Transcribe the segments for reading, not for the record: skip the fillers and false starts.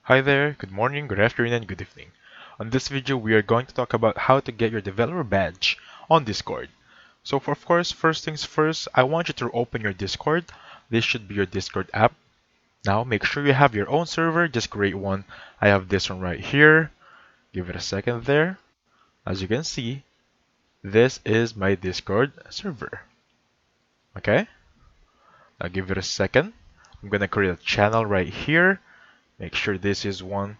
Hi there, good morning, good afternoon, and good evening. On this video, we are going to talk about how to get your developer badge on Discord. So of course, first things first, I want you to open your Discord. This should be your Discord app. Now, make sure you have your own server, just create one. I have this one right here. Give it a second there. As you can see, this is my Discord server. Okay? Now give it a second. I'm gonna create a channel right here. Make sure this is one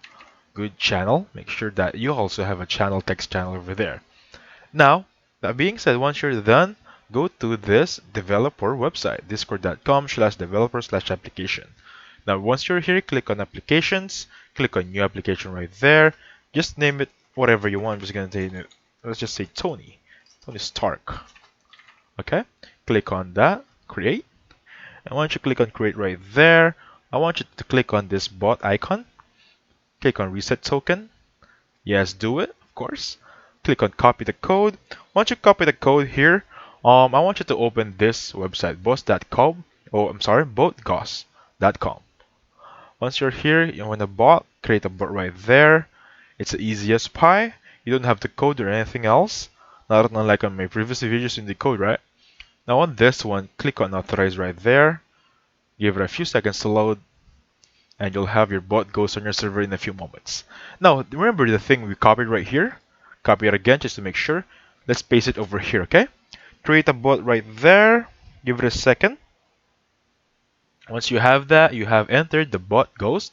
good channel. Make sure that you also have a channel text channel over there. Now, that being said, once you're done, go to this developer website, discord.com/developer/application. Now, once you're here, click on applications, click on new application right there. Just name it whatever you want. I'm just gonna say, let's just say Tony Stark. Okay, click on that, create. And once you click on create right there, I want you to click on this bot icon. Click on reset token. Yes, do it, of course. Click on copy the code. Once you copy the code here, I want you to open this website, boss.com. Oh, I'm sorry, boatgos.com. Once you're here, you want a bot, create a bot right there. It's the easiest pie. You don't have to code or anything else. Not unlike on my previous videos in the code, right? Now on this one, click on authorize right there. Give it a few seconds to load, and you'll have your bot ghost on your server in a few moments. Now, remember the thing we copied right here? Copy it again just to make sure. Let's paste it over here, okay? Create a bot right there. Give it a second. Once you have that, you have entered the bot ghost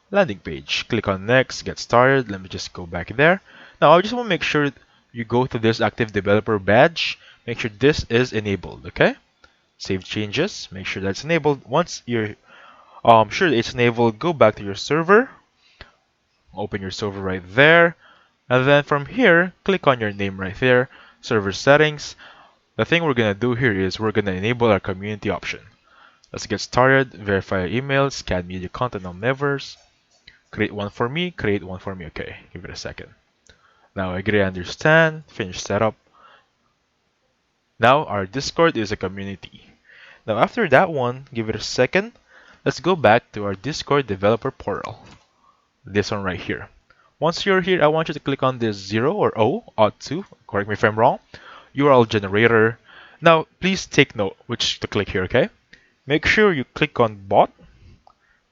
landing page. Click on next, get started. Let me just go back there. Now, I just want to make sure you go to this active developer badge. Make sure this is enabled, okay? Save changes. Make sure that's enabled. Once you're sure it's enabled, go back to your server. Open your server right there. And then from here, click on your name right there, server settings. The thing we're going to do here is we're going to enable our community option. Let's get started. Verify emails, scan media content on nevers. Create one for me, create one for me. Okay, give it a second. Now agree, understand, finish setup. Now our Discord is a community. Now after that one, give it a second. Let's go back to our Discord developer portal. This one right here. Once you're here, I want you to click on this 0 or O, auth2, correct me if I'm wrong, URL generator. Now, please take note which to click here, okay? Make sure you click on bot,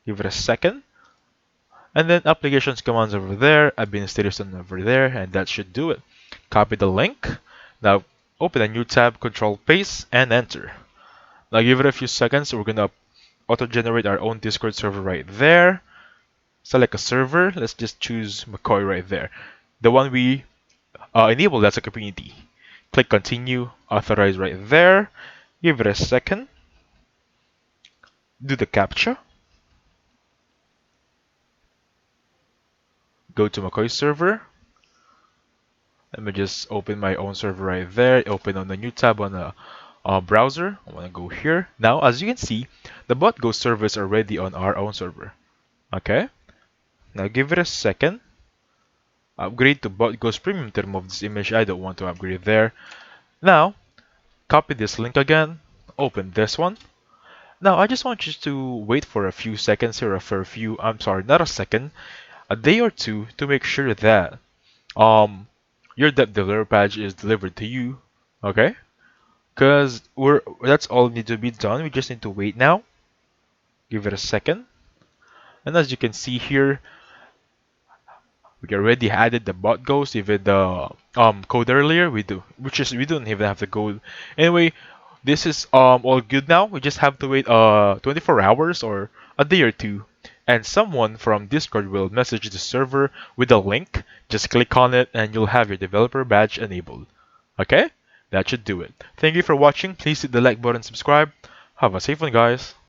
give it a second, and then applications commands over there, administration over there, and that should do it. Copy the link. Now, open a new tab, control paste, and enter. Now, give it a few seconds. We're gonna auto-generate our own Discord server right there. Select a server. Let's just choose McCoy right there. The one we enabled as a community. Click continue, authorize right there. Give it a second. Do the captcha. Go to McCoy server. Let me just open my own server right there. Open on the new tab on the browser. I want to go here. Now, as you can see, the bot ghost server is already on our own server. Okay. Now give it a second. Upgrade to bot ghost premium to remove this image. I don't want to upgrade there. Now, copy this link again. Open this one. Now, I just want you to wait for a few seconds here, or for a few, I'm sorry, not a second, a day or two to make sure that your developer badge is delivered to you. Okay? Because that's all need to be done. We just need to wait now. Give it a second. And as you can see here, we already added the bot ghost, even the code earlier. We don't even have the code. Anyway, this is all good now. We just have to wait 24 hours or a day or two, and someone from Discord will message the server with a link. Just click on it and you'll have your developer badge enabled. Okay? That should do it. Thank you for watching. Please hit the like button, subscribe. Have a safe one, guys.